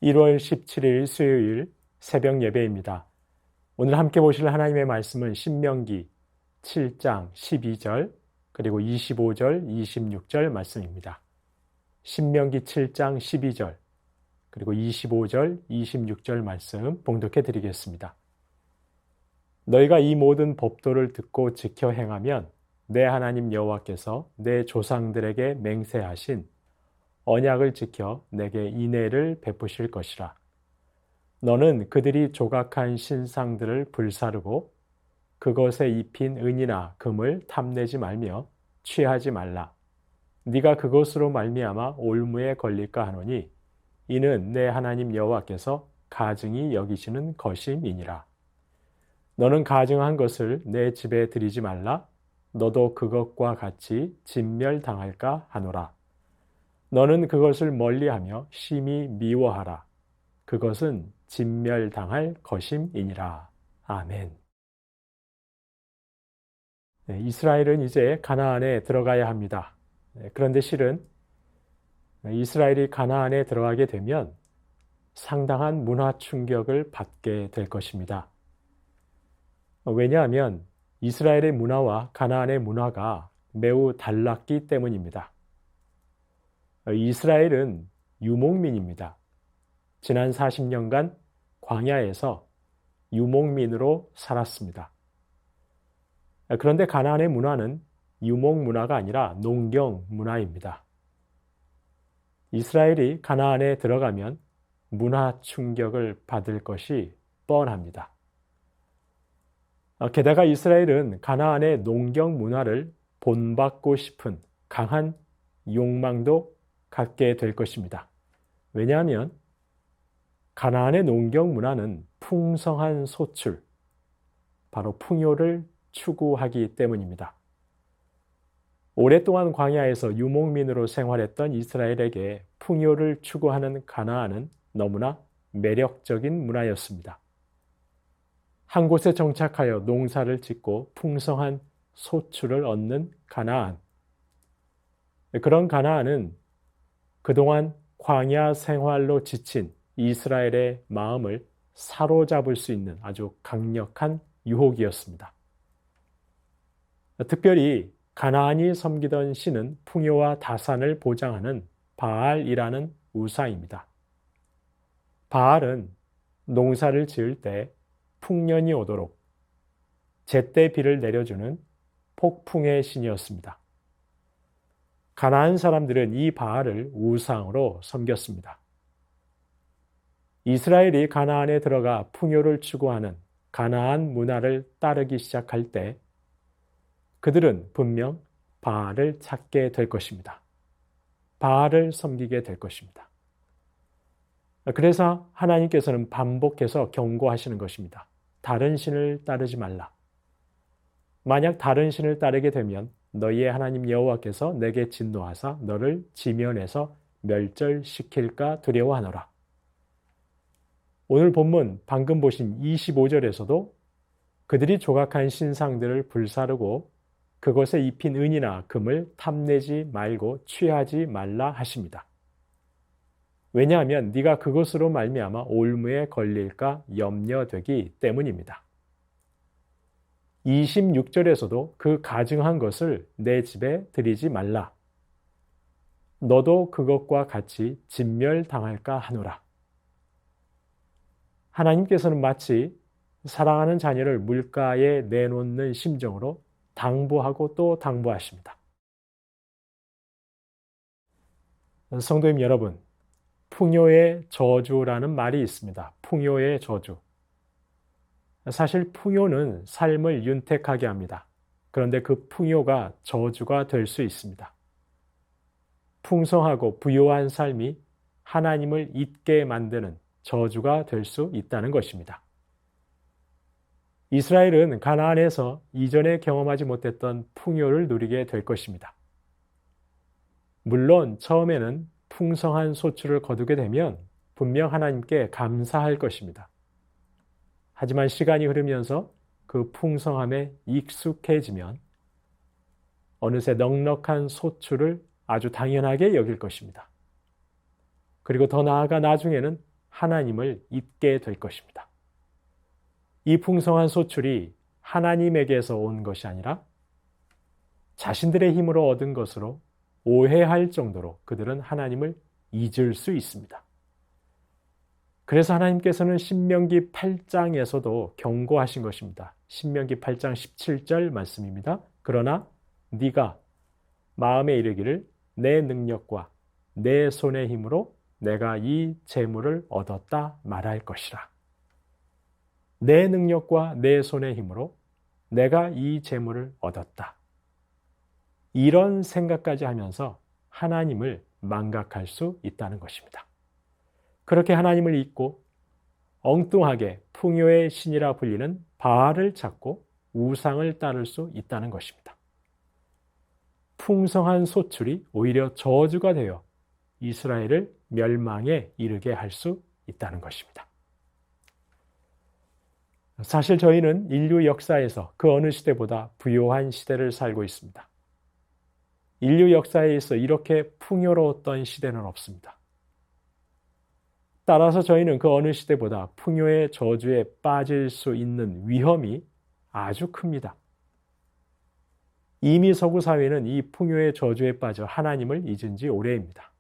1월 17일 수요일 새벽 예배입니다. 오늘 함께 보실 하나님의 말씀은 신명기 7장 12절 그리고 25절, 26절 말씀입니다. 신명기 7장 12절 그리고 25절, 26절 말씀 봉독해 드리겠습니다. 너희가 이 모든 법도를 듣고 지켜 행하면 내 하나님 여호와께서 내 조상들에게 맹세하신 언약을 지켜 내게 인애를 베푸실 것이라. 너는 그들이 조각한 신상들을 불사르고 그것에 입힌 은이나 금을 탐내지 말며 취하지 말라. 네가 그것으로 말미암아 올무에 걸릴까 하노니 이는 내 하나님 여호와께서 가증히 여기시는 것임이니라. 너는 가증한 것을 내 집에 들이지 말라. 너도 그것과 같이 진멸당할까 하노라. 너는 그것을 멀리하며 심히 미워하라. 그것은 진멸당할 것임이니라. 아멘. 이스라엘은 이제 가나안에 들어가야 합니다. 그런데 실은 이스라엘이 가나안에 들어가게 되면 상당한 문화 충격을 받게 될 것입니다. 왜냐하면 이스라엘의 문화와 가나안의 문화가 매우 달랐기 때문입니다. 이스라엘은 유목민입니다. 지난 40년간 광야에서 유목민으로 살았습니다. 그런데 가나안의 문화는 유목 문화가 아니라 농경 문화입니다. 이스라엘이 가나안에 들어가면 문화 충격을 받을 것이 뻔합니다. 게다가 이스라엘은 가나안의 농경 문화를 본받고 싶은 강한 욕망도 갖게 될 것입니다. 왜냐하면 가나안의 농경 문화는 풍성한 소출, 바로 풍요를 추구하기 때문입니다. 오랫동안 광야에서 유목민으로 생활했던 이스라엘에게 풍요를 추구하는 가나안은 너무나 매력적인 문화였습니다. 한 곳에 정착하여 농사를 짓고 풍성한 소출을 얻는 가나안. 그런 가나안은 그동안 광야 생활로 지친 이스라엘의 마음을 사로잡을 수 있는 아주 강력한 유혹이었습니다. 특별히 가나안이 섬기던 신은 풍요와 다산을 보장하는 바알이라는 우상입니다. 바알은 농사를 지을 때 풍년이 오도록 제때 비를 내려주는 폭풍의 신이었습니다. 가나안 사람들은 이 바알을 우상으로 섬겼습니다. 이스라엘이 가나안에 들어가 풍요를 추구하는 가나안 문화를 따르기 시작할 때 그들은 분명 바알을 찾게 될 것입니다. 바알을 섬기게 될 것입니다. 그래서 하나님께서는 반복해서 경고하시는 것입니다. 다른 신을 따르지 말라. 만약 다른 신을 따르게 되면 너희의 하나님 여호와께서 내게 진노하사 너를 지면에서 멸절시킬까 두려워하노라. 오늘 본문 방금 보신 25절에서도 그들이 조각한 신상들을 불사르고 그것에 입힌 은이나 금을 탐내지 말고 취하지 말라 하십니다. 왜냐하면 네가 그것으로 말미암아 올무에 걸릴까 염려되기 때문입니다. 26절에서도 그 가증한 것을 내 집에 들이지 말라. 너도 그것과 같이 진멸당할까 하노라. 하나님께서는 마치 사랑하는 자녀를 물가에 내놓는 심정으로 당부하고 또 당부하십니다. 성도님 여러분, 풍요의 저주라는 말이 있습니다. 풍요의 저주. 사실 풍요는 삶을 윤택하게 합니다. 그런데 그 풍요가 저주가 될 수 있습니다. 풍성하고 부유한 삶이 하나님을 잊게 만드는 저주가 될 수 있다는 것입니다. 이스라엘은 가나안에서 이전에 경험하지 못했던 풍요를 누리게 될 것입니다. 물론 처음에는 풍성한 소출을 거두게 되면 분명 하나님께 감사할 것입니다. 하지만 시간이 흐르면서 그 풍성함에 익숙해지면 어느새 넉넉한 소출을 아주 당연하게 여길 것입니다. 그리고 더 나아가 나중에는 하나님을 잊게 될 것입니다. 이 풍성한 소출이 하나님에게서 온 것이 아니라 자신들의 힘으로 얻은 것으로 오해할 정도로 그들은 하나님을 잊을 수 있습니다. 그래서 하나님께서는 신명기 8장에서도 경고하신 것입니다. 신명기 8장 17절 말씀입니다. 그러나 네가 마음에 이르기를 내 능력과 내 손의 힘으로 내가 이 재물을 얻었다 말할 것이라. 내 능력과 내 손의 힘으로 내가 이 재물을 얻었다. 이런 생각까지 하면서 하나님을 망각할 수 있다는 것입니다. 그렇게 하나님을 잊고 엉뚱하게 풍요의 신이라 불리는 바알을 찾고 우상을 따를 수 있다는 것입니다. 풍성한 소출이 오히려 저주가 되어 이스라엘을 멸망에 이르게 할 수 있다는 것입니다. 사실 저희는 인류 역사에서 그 어느 시대보다 부요한 시대를 살고 있습니다. 인류 역사에 있어 이렇게 풍요로웠던 시대는 없습니다. 따라서 저희는 그 어느 시대보다 풍요의 저주에 빠질 수 있는 위험이 아주 큽니다. 이미 서구 사회는 이 풍요의 저주에 빠져 하나님을 잊은 지 오래입니다.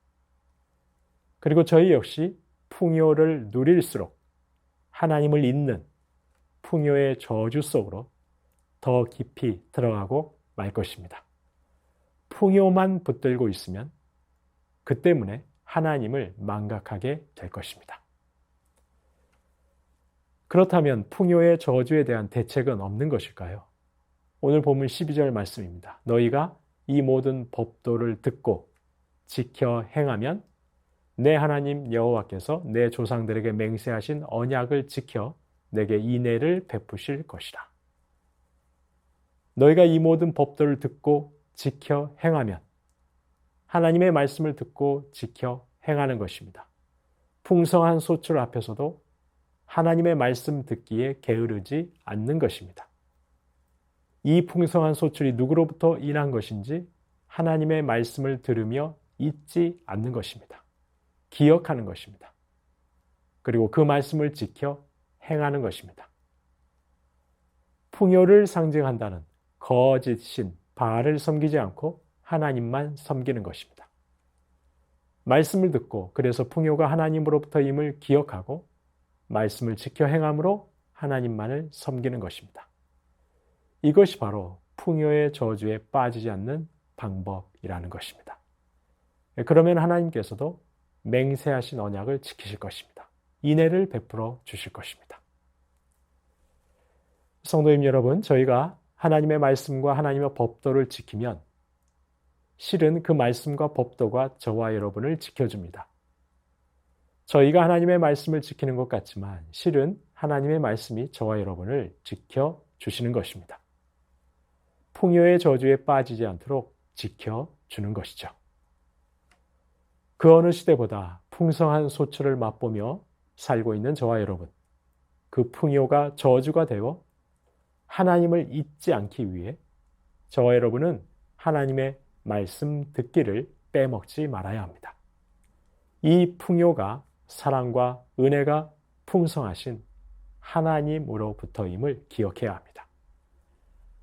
그리고 저희 역시 풍요를 누릴수록 하나님을 잊는 풍요의 저주 속으로 더 깊이 들어가고 말 것입니다. 풍요만 붙들고 있으면 그 때문에 하나님을 망각하게 될 것입니다. 그렇다면 풍요의 저주에 대한 대책은 없는 것일까요? 오늘 본문 12절 말씀입니다. 너희가 이 모든 법도를 듣고 지켜 행하면 내 하나님 여호와께서 내 조상들에게 맹세하신 언약을 지켜 내게 인애를 베푸실 것이라. 너희가 이 모든 법도를 듣고 지켜 행하면 하나님의 말씀을 듣고 지켜 행하는 것입니다. 풍성한 소출 앞에서도 하나님의 말씀 듣기에 게으르지 않는 것입니다. 이 풍성한 소출이 누구로부터 인한 것인지 하나님의 말씀을 들으며 잊지 않는 것입니다. 기억하는 것입니다. 그리고 그 말씀을 지켜 행하는 것입니다. 풍요를 상징한다는 거짓신 바알을 섬기지 않고 하나님만 섬기는 것입니다. 말씀을 듣고 그래서 풍요가 하나님으로부터임을 기억하고 말씀을 지켜 행함으로 하나님만을 섬기는 것입니다. 이것이 바로 풍요의 저주에 빠지지 않는 방법이라는 것입니다. 그러면 하나님께서도 맹세하신 언약을 지키실 것입니다. 인애를 베풀어 주실 것입니다. 성도님 여러분, 저희가 하나님의 말씀과 하나님의 법도를 지키면 실은 그 말씀과 법도가 저와 여러분을 지켜줍니다. 저희가 하나님의 말씀을 지키는 것 같지만 실은 하나님의 말씀이 저와 여러분을 지켜주시는 것입니다. 풍요의 저주에 빠지지 않도록 지켜주는 것이죠. 그 어느 시대보다 풍성한 소출을 맛보며 살고 있는 저와 여러분, 그 풍요가 저주가 되어 하나님을 잊지 않기 위해 저와 여러분은 하나님의 말씀 듣기를 빼먹지 말아야 합니다. 이 풍요가 사랑과 은혜가 풍성하신 하나님으로부터임을 기억해야 합니다.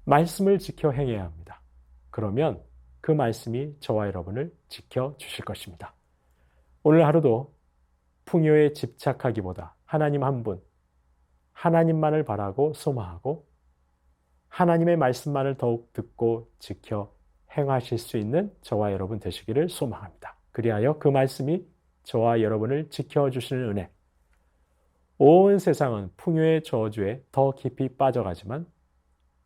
말씀을 지켜 행해야 합니다. 그러면 그 말씀이 저와 여러분을 지켜주실 것입니다. 오늘 하루도 풍요에 집착하기보다 하나님 한 분, 하나님만을 바라고 소망하고 하나님의 말씀만을 더욱 듣고 지켜 행하실 수 있는 저와 여러분 되시기를 소망합니다. 그리하여 그 말씀이 저와 여러분을 지켜주시는 은혜, 온 세상은 풍요의 저주에 더 깊이 빠져가지만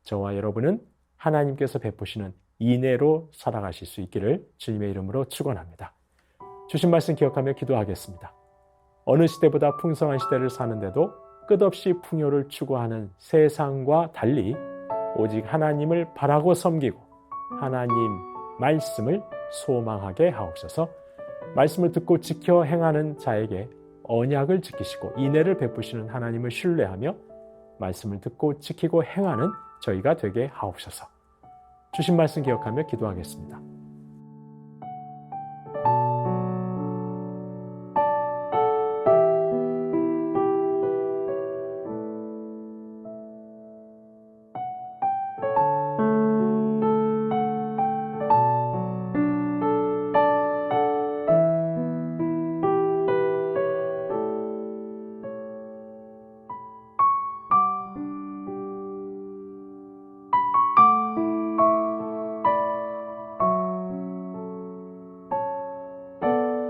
저와 여러분은 하나님께서 베푸시는 인애로 살아가실 수 있기를 주님의 이름으로 축원합니다. 주신 말씀 기억하며 기도하겠습니다. 어느 시대보다 풍성한 시대를 사는데도 끝없이 풍요를 추구하는 세상과 달리 오직 하나님을 바라고 섬기고 하나님 말씀을 소망하게 하옵소서. 말씀을 듣고 지켜 행하는 자에게 언약을 지키시고 인애를 베푸시는 하나님을 신뢰하며 말씀을 듣고 지키고 행하는 저희가 되게 하옵소서. 주신 말씀 기억하며 기도하겠습니다.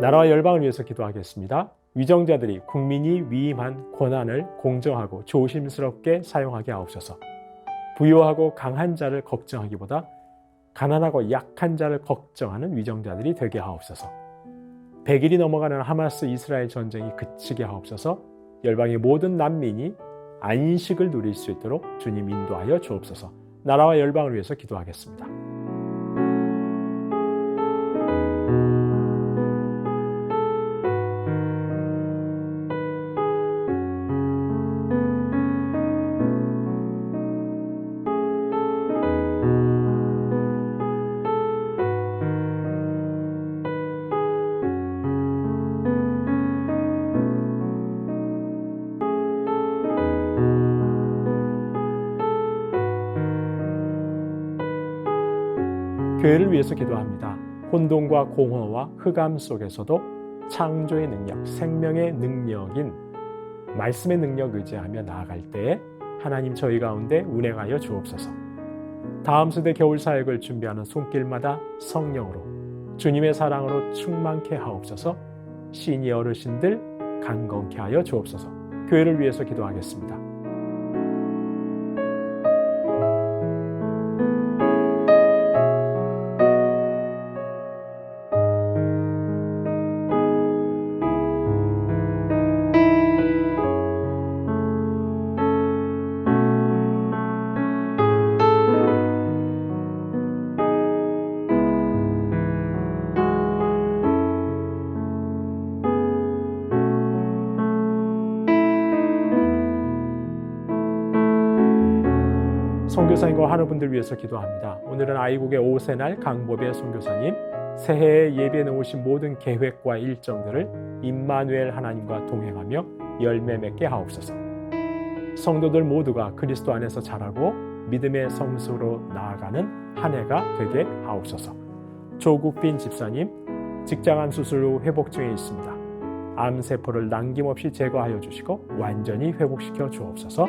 나라와 열방을 위해서 기도하겠습니다. 위정자들이 국민이 위임한 권한을 공정하고 조심스럽게 사용하게 하옵소서. 부유하고 강한 자를 걱정하기보다 가난하고 약한 자를 걱정하는 위정자들이 되게 하옵소서. 100일이 넘어가는 하마스 이스라엘 전쟁이 그치게 하옵소서. 열방의 모든 난민이 안식을 누릴 수 있도록 주님 인도하여 주옵소서. 나라와 열방을 위해서 기도하겠습니다. 교회를 위해서 기도합니다. 혼돈과 공허와 흑암 속에서도 창조의 능력, 생명의 능력인 말씀의 능력 의지하며 나아갈 때에 하나님 저희 가운데 운행하여 주옵소서. 다음 세대 겨울 사역을 준비하는 손길마다 성령으로 주님의 사랑으로 충만케 하옵소서. 시니어 어르신들 강건케 하여 주옵소서. 교회를 위해서 기도하겠습니다. 선교사님과 하나분들 위해서 기도합니다. 오늘은 아이국의 5세날 강보배 선교사님, 새해에 예배에 놓으신 모든 계획과 일정들을 임마누엘 하나님과 동행하며 열매 맺게 하옵소서. 성도들 모두가 그리스도 안에서 자라고 믿음의 성수로 나아가는 한 해가 되게 하옵소서. 조국빈 집사님, 직장암 수술 후 회복 중에 있습니다. 암세포를 남김없이 제거하여 주시고 완전히 회복시켜 주옵소서.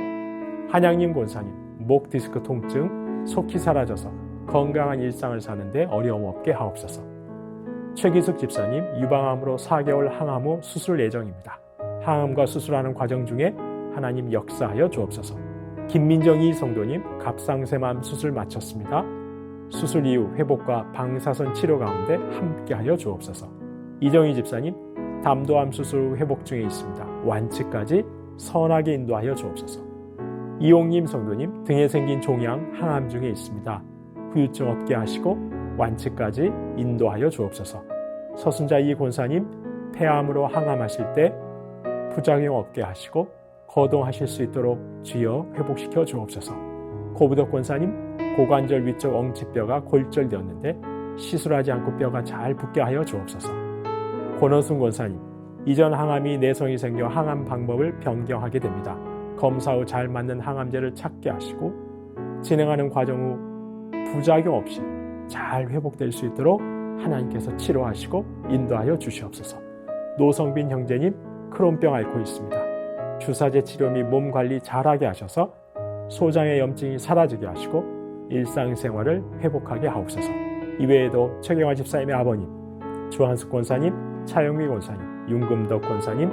한양님 권사님, 목 디스크 통증 속히 사라져서 건강한 일상을 사는데 어려움 없게 하옵소서. 최기숙 집사님, 유방암으로 4개월 항암 후 수술 예정입니다. 항암과 수술하는 과정 중에 하나님 역사하여 주옵소서. 김민정이 성도님, 갑상샘암 수술 마쳤습니다. 수술 이후 회복과 방사선 치료 가운데 함께하여 주옵소서. 이정희 집사님, 담도암 수술 후 회복 중에 있습니다. 완치까지 선하게 인도하여 주옵소서. 이용님 성도님, 등에 생긴 종양 항암 중에 있습니다. 후유증 없게 하시고 완치까지 인도하여 주옵소서. 서순자 이 권사님, 폐암으로 항암하실 때 부작용 없게 하시고 거동하실 수 있도록 주여 회복시켜 주옵소서. 고부덕 권사님, 고관절 위쪽 엉치뼈가 골절되었는데 시술하지 않고 뼈가 잘 붙게 하여 주옵소서. 권원순 권사님, 이전 항암이 내성이 생겨 항암 방법을 변경하게 됩니다. 검사 후 잘 맞는 항암제를 찾게 하시고 진행하는 과정 후 부작용 없이 잘 회복될 수 있도록 하나님께서 치료하시고 인도하여 주시옵소서. 노성빈 형제님, 크론병 앓고 있습니다. 주사제 치료 및 몸 관리 잘하게 하셔서 소장의 염증이 사라지게 하시고 일상생활을 회복하게 하옵소서. 이외에도 최경화 집사님의 아버님, 주한숙 권사님, 차영미 권사님, 윤금덕 권사님,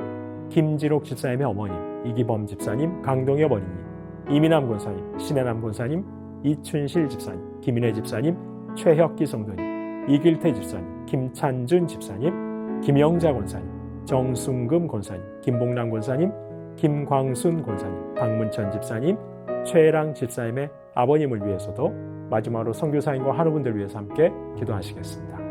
김진옥 집사님의 어머님, 이기범 집사님, 강동엽 어린이, 이민남 권사님, 신혜남 권사님, 이춘실 집사님, 김인혜 집사님, 최혁기 성도님, 이길태 집사님, 김찬준 집사님, 김영자 권사님, 정순금 권사님, 김봉남 권사님, 김광순 권사님, 박문천 집사님, 최랑 집사님의 아버님을 위해서도 마지막으로 선교사님과 하루분들 위해서 함께 기도하시겠습니다.